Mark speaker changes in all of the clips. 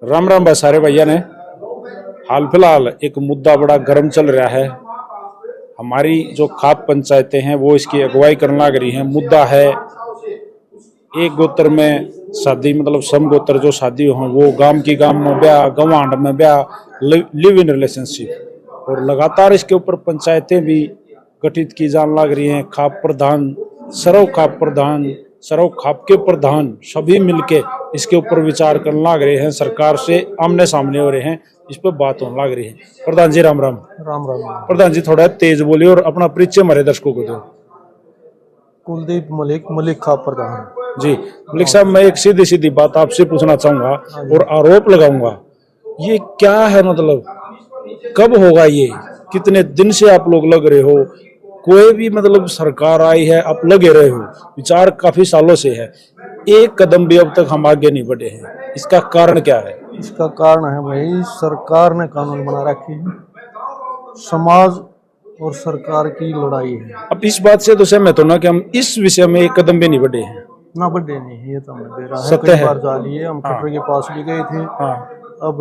Speaker 1: राम राम भाई सारे भैया ने। हाल फिलहाल एक मुद्दा बड़ा गर्म चल रहा है। हमारी जो खाप पंचायतें हैं वो इसकी अगुवाई करने लग रही हैं। मुद्दा है एक गोत्र में शादी, मतलब सम गोत्र जो शादी हो वो गांव की गांव में ब्याह, गवांड में ब्याह, लिव इन रिलेशनशिप। और लगातार इसके ऊपर पंचायतें भी गठित की जाने लग रही हैं। खाप प्रधान, सरव खाप प्रधान, सरव खाप के प्रधान सभी मिलके इसके ऊपर विचार करने लग रहे हैं। सरकार से आमने सामने हो रहे हैं, इस पर बात होने लग रही है। प्रधान जी राम राम।
Speaker 2: राम राम।
Speaker 1: प्रधान जी थोड़ा तेज बोलिए और अपना परिचय हमारे दर्शकों को दो।
Speaker 2: कुलदीप मलिक, मलिक खाप प्रधान
Speaker 1: जी मलिक साहब, मैं एक सीधी सीधी बात आपसे पूछना चाहूंगा और आरोप लगाऊंगा। ये क्या है, मतलब कब होगा ये? कितने दिन से आप लोग लग रहे हो? कोई भी मतलब सरकार आई है, आप लगे रहे हो, विचार काफी सालों से है, एक कदम भी अब तक हम आगे नहीं बढ़े हैं। इसका कारण क्या है?
Speaker 2: इसका कारण है भाई, सरकार ने कानून बना रखे हैं, समाज और सरकार की लड़ाई है।
Speaker 1: अब इस बात से तो सहमत हो ना कि हम इस विषय में एक कदम भी नहीं बढ़े हैं?
Speaker 2: ना बढ़े नहीं है, ये तो हमें दे रहा है।
Speaker 1: सत्य
Speaker 2: कई
Speaker 1: है।
Speaker 2: बार जा लिए हम,
Speaker 1: हाँ।
Speaker 2: खट्टर के पास भी गए थे।
Speaker 1: हाँ।
Speaker 2: अब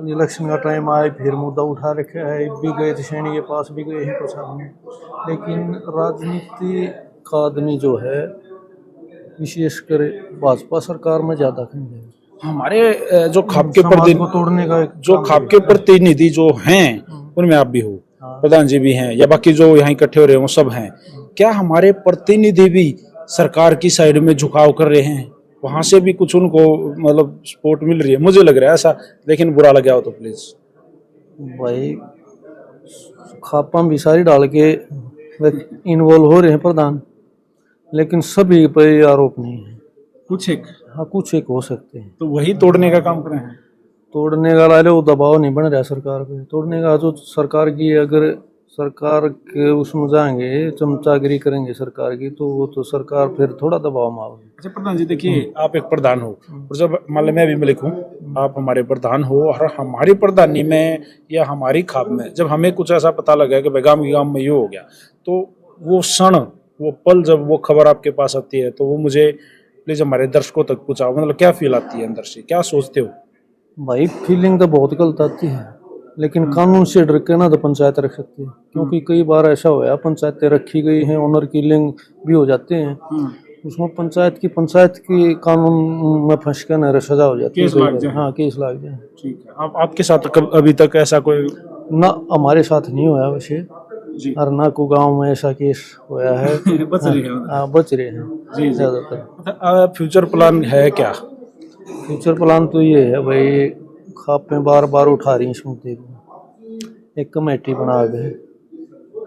Speaker 2: इलेक्शन का टाइम आए, फिर मुद्दा उठा रखा है, भी गए थे, सैनी के पास भी गए हैं प्रसाद में। लेकिन राजनीति का आदमी जो है, विशेषकर भाजपा सरकार में ज्यादा खंड है।
Speaker 1: हमारे जो खाप के
Speaker 2: समाज को तोड़ने का
Speaker 1: जो खाप के प्रतिनिधि जो हैं उनमें आप भी हो, प्रधान जी भी हैं, या बाकी जो यहाँ इकट्ठे हो रहे हैं वो सब हैं। क्या हमारे प्रतिनिधि भी सरकार की साइड में झुकाव कर रहे हैं? वहां से भी कुछ उनको मतलब सपोर्ट मिल रही है? मुझे लग रहा है ऐसा, लेकिन बुरा लग गया हो तो प्लीज।
Speaker 2: भाई खापा भी सारी डाल के इन्वॉल्व हो रहे हैं प्रधान, लेकिन सभी पे आरोप नहीं है।
Speaker 1: कुछ एक,
Speaker 2: हाँ कुछ एक हो सकते हैं।
Speaker 1: तो वही तोड़ने का काम कर रहे हैं।
Speaker 2: तोड़ने का ला लो, वो दबाव नहीं बन रहा है सरकार पे। तोड़ने का जो सरकार की, अगर सरकार के उसमें जाएंगे, चमचागिरी करेंगे सरकार की, तो वो तो सरकार फिर थोड़ा दबाव मारोगे।
Speaker 1: अच्छा प्रधान जी, देखिए आप एक प्रधान हो और जब मान लो मैं भी मलिक हूँ, आप हमारे प्रधान हो, और हमारी प्रधानी में या हमारी खाप में जब हमें कुछ ऐसा पता लगा कि गांव में ये हो गया, तो वो क्षण, वो पल जब वो खबर आपके पास आती है, तो वो मुझे प्लीज हमारे दर्शकों तक पहुंचाओ। मतलब क्या फील आती है अंदर से, क्या सोचते हो?
Speaker 2: भाई फीलिंग तो बहुत गलत आती है, लेकिन कानून से डर के ना तो पंचायत रख सकती है। क्योंकि कई बार ऐसा हुआ, पंचायतें रखी गई हैं, ऑनर किलिंग भी हो जाते हैं, उसमें पंचायत की कानून में फंस के ना सजा हो जाती है। हाँ केस लग जाए।
Speaker 1: ठीक है। आपके साथ अभी तक ऐसा कोई?
Speaker 2: ना हमारे साथ नहीं हुआ वैसे,
Speaker 1: जी।
Speaker 2: और ना को गांव में ऐसा केस हुआ है।
Speaker 1: बच रही है।
Speaker 2: बच रहे हैं ज्यादातर।
Speaker 1: फ्यूचर प्लान है क्या?
Speaker 2: फ्यूचर प्लान तो ये है भाई, खापें बार बार उठा रही हैं इस मुद्दे को, एक कमेटी बना के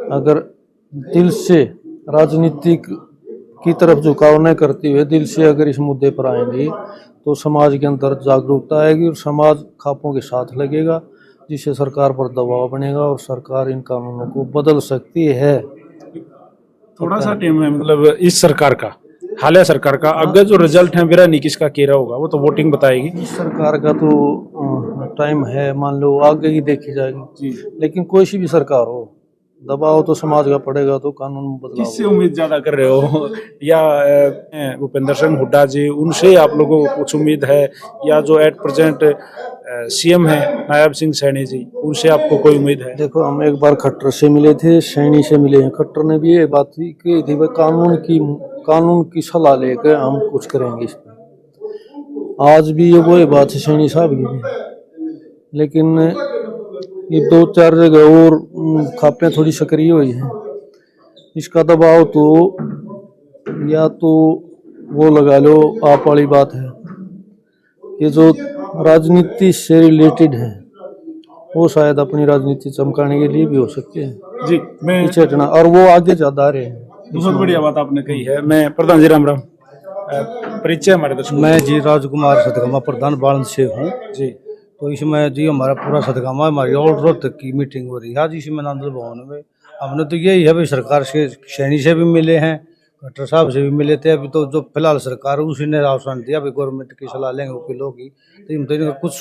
Speaker 2: अगर दिल से राजनीतिक की तरफ झुकाव न करते हुए दिल से अगर इस मुद्दे पर आएंगे, तो समाज के अंदर जागरूकता आएगी और समाज खापों के साथ लगेगा, जिससे सरकार पर दबाव बनेगा और सरकार इन कानूनों को बदल सकती है।
Speaker 1: थोड़ा सा टाइम है, मतलब इस सरकार का, हालिया सरकार का अगर जो रिजल्ट है मेरा नहीं किसका केरा होगा, वो तो वोटिंग बताएगी।
Speaker 2: इस सरकार का तो टाइम है, मान लो आगे ही देखी जाएगी। लेकिन कोई सी भी सरकार हो, दबाव तो समाज का पड़ेगा, तो कानून बदलाव।
Speaker 1: किससे उम्मीद ज्यादा कर रहे हो? या भूपेंद्र सिंह हुड्डा जी, उनसे आप लोगों को कुछ उम्मीद है, या जो एट प्रेजेंट सीएम है नायब सिंह सैनी जी, उनसे आपको कोई उम्मीद है?
Speaker 2: देखो, हम एक बार खट्टर से मिले थे, सैनी से मिले हैं। खट्टर ने भी ये बात की थी, कानून की सलाह लेकर हम कुछ करेंगे इस पर। आज भी ये वही बात है सैनी साहब की भी, लेकिन ये 2-4 जगह और खापें थोड़ी सक्रिय हुई हैं। इसका दबाव तो या तो वो लगा लो, आप वाली बात है, ये जो राजनीति से रिलेटेड है, वो शायद अपनी राजनीति चमकाने के लिए भी हो सकते हैं
Speaker 1: जी। मैं
Speaker 2: पीछे हटना, और वो आगे ज्यादा आ रहे हैं।
Speaker 1: बहुत बढ़िया बात आपने कही है। मैं प्रधान जी राम राम, परिचय हमारे दर्शकों।
Speaker 2: मैं जी राजकुमार सदगामा प्रधान बालन से हूँ
Speaker 1: जी।
Speaker 2: तो इसमें जी हमारा पूरा सदगामा, हमारी ऑल तक की मीटिंग हो रही है आज इसमें नंदल भवन में। हमने तो यही है भाई, सरकार से सैनी से भी मिले हैं, खट्टर साहब से भी मिले थे। अभी तो जो फिलहाल सरकार उसी ने आश्वासन दिया भाई गवर्नमेंट की सलाह लेंगे वकीलों की, तो कुछ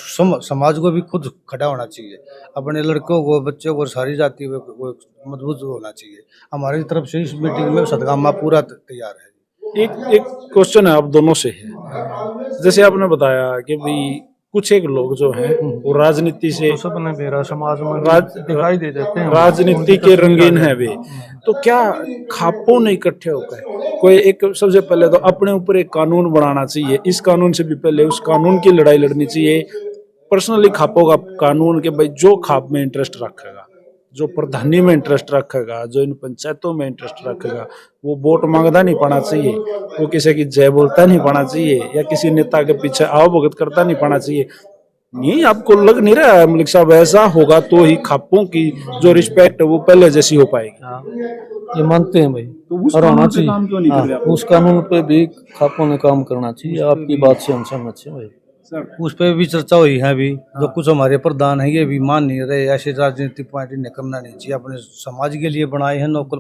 Speaker 2: समाज को भी खुद खड़ा होना चाहिए, अपने लड़कों को, बच्चों को, सारी जाति को मजबूत होना चाहिए। हमारी तरफ से इस मीटिंग में सदगामा पूरा तैयार है।
Speaker 1: एक क्वेश्चन है आप दोनों से है, जैसे आपने बताया कि भाई कुछ एक लोग जो हैं वो राजनीति से
Speaker 2: तो सबने मेरा समाज में
Speaker 1: दिखाई
Speaker 2: दे देते हैं,
Speaker 1: राजनीति के रंगीन है वे। तो क्या खापों ने इकट्ठे होकर कोई एक, सबसे पहले तो अपने ऊपर एक कानून बनाना चाहिए, इस कानून से भी पहले उस कानून की लड़ाई लड़नी चाहिए। पर्सनली खापों का कानून के भाई जो खाप में इंटरेस्ट रखेगा, जो प्रधानी में इंटरेस्ट रखेगा, जो इन पंचायतों में इंटरेस्ट रखेगा, वो वोट मांगता नहीं पड़ा चाहिए, वो किसी की जय बोलता नहीं पड़ा चाहिए, या किसी नेता के पीछे आओ भगत करता नहीं पड़ा चाहिए। नहीं, आपको लग नहीं रहा है मलिक साहब ऐसा होगा तो ही खापों की जो रिस्पेक्ट है वो पहले जैसी हो पाएगी?
Speaker 2: ये मानते हैं भाई,
Speaker 1: तो उस
Speaker 2: और होना
Speaker 1: कानून पे
Speaker 2: चाहिए।
Speaker 1: काम क्यों नहीं कर रहे आप?
Speaker 2: उस कानून पे भी खापों ने काम करना चाहिए। आपकी बात से हम सहमत हैं भाई।
Speaker 3: उस पर भी चर्चा हुई है अभी। जो कुछ हमारे प्रधान है ये भी मान नहीं रहे, ऐसे राजनीतिक पार्टी ने करना नहीं चाहिए, अपने समाज के लिए बनाए हैं, नौकर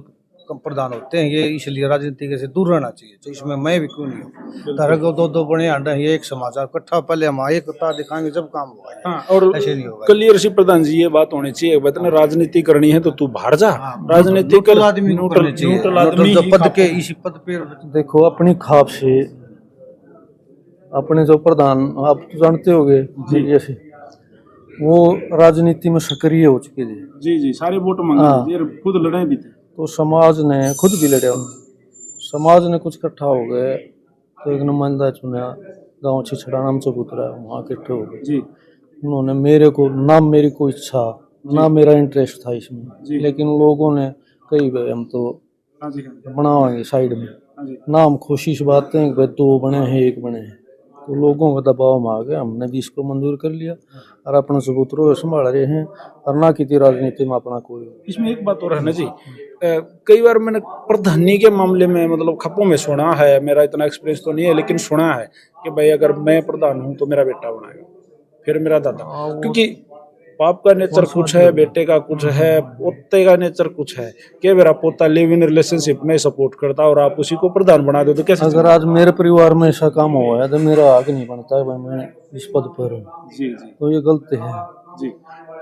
Speaker 3: प्रधान होते हैं ये, इसलिए राजनीति से दूर रहना चाहिए। तो इसमें मैं भी क्यों नहीं हूँ, तरह को दो बड़े अंडा है, ये एक समाचार इकट्ठा पहले हम एकता दिखाएंगे जब काम होगा।
Speaker 1: हाँ, और
Speaker 3: ऐसे नहीं होगा।
Speaker 1: क्लियर सी प्रधान जी ये बात होनी चाहिए, इतना राजनीति करनी है तो तू बाहर जा। राजनीति
Speaker 3: न्यूट्रल आदमी को करनी चाहिए,
Speaker 1: न्यूट्रल आदमी
Speaker 3: जो
Speaker 1: ही
Speaker 3: पद
Speaker 1: खाप-
Speaker 3: के इसी पद पे
Speaker 2: देखो अपनी खाप से अपने जो प्रधान आप तो जानते होंगे जैसे वो राजनीति में सक्रिय हो चुके थे,
Speaker 1: जी जी, सारे वोट
Speaker 2: हाँ।
Speaker 1: मांगे थे, खुद लड़े भी थे।
Speaker 2: तो समाज ने खुद भी लड़ा, समाज ने कुछ इकट्ठा हो गए तो एक नुमाइंदा चुना, गांव छिछड़ा नाम चबूतरा, वहाँ इकट्ठे हो गए।
Speaker 1: जी
Speaker 2: उन्होंने मेरे को ना, मेरी कोई इच्छा ना, मेरा इंटरेस्ट था इसमें, लेकिन लोगों ने कई भाई हम तो
Speaker 1: हाँ जी
Speaker 2: बनावाएंगे साइड में,
Speaker 1: हाँ जी
Speaker 2: ना हम खुशी से बात हैं कि भाई दो बने हैं एक बने हैं। तो लोगों का दबाव में आ गया, हमने भी इसको मंजूर कर लिया और अपना सबूतरों संभाल रहे हैं, और ना की राजनीति में अपना कोई।
Speaker 1: इसमें एक बात और है ना जी, कई बार मैंने प्रधानी के मामले में मतलब खपों में सुना है, मेरा इतना एक्सपीरियंस तो नहीं है, लेकिन सुना है कि भाई अगर मैं प्रधान हूँ तो मेरा बेटा बनाएगा, फिर मेरा दादा, क्योंकि बाप का नेचर कुछ है, बेटे का कुछ है, पोते का नेचर कुछ है कि मेरा पोता लिव इन रिलेशनशिप में सपोर्ट करता और आप उसी को प्रधान बना दो तो कैसे?
Speaker 2: अगर आज मेरे परिवार में ऐसा काम हुआ है तो मेरा हक नहीं बनता है भाई मैं इस पद पर हूँ,
Speaker 1: जी जी
Speaker 2: तो ये गलत है
Speaker 1: जी।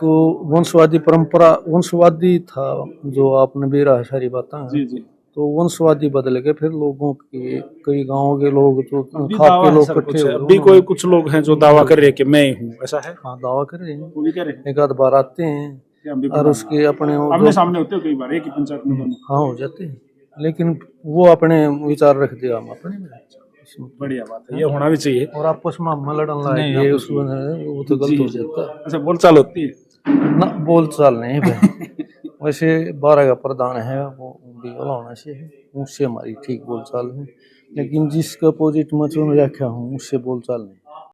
Speaker 2: तो वंशवादी परंपरा, वंशवादी था जो आपने भी रहा सारी बातें,
Speaker 1: जी जी,
Speaker 2: तो वंशवादी बदल गए, फिर लोगों के कई गांवों के लोग जो
Speaker 1: अभी
Speaker 2: खाप
Speaker 1: दावा
Speaker 2: के
Speaker 1: है
Speaker 2: लोग
Speaker 1: सर
Speaker 2: इकट्ठे
Speaker 1: कुछ,
Speaker 2: हुए,
Speaker 1: अभी कोई कुछ लोग हैं जो दावा कर रहे हैं कि मैं ही हूँ, ऐसा है?
Speaker 2: हाँ दावा कर रहे हैं,
Speaker 1: वो भी कह रहे हैं
Speaker 2: एक आध बार आते हैं
Speaker 1: कि हम भी
Speaker 2: और उसके अपने वो
Speaker 1: आमने
Speaker 2: जो-
Speaker 1: सामने होते हो कई बार एक ही पंचायत में दोनों।
Speaker 2: हाँ हो जाते हैं, लेकिन वो अपने विचार रख दिया, हम अपने में।
Speaker 1: बढ़िया बात है, ये होना भी चाहिए।
Speaker 2: और आपस में हम लड़न लायक ये उसमें है, वो तो गलत हो जाता है
Speaker 1: अच्छा, बोलचाल होती है
Speaker 2: ना, बोल चाल नहीं भाई। वैसे 12 का प्रधान है वो भी वाला होना चाहिए, उससे हमारी ठीक बोल चाल है, लेकिन जिसका अपोजिट में चुन रखा हूँ उससे बोल चाल नहीं।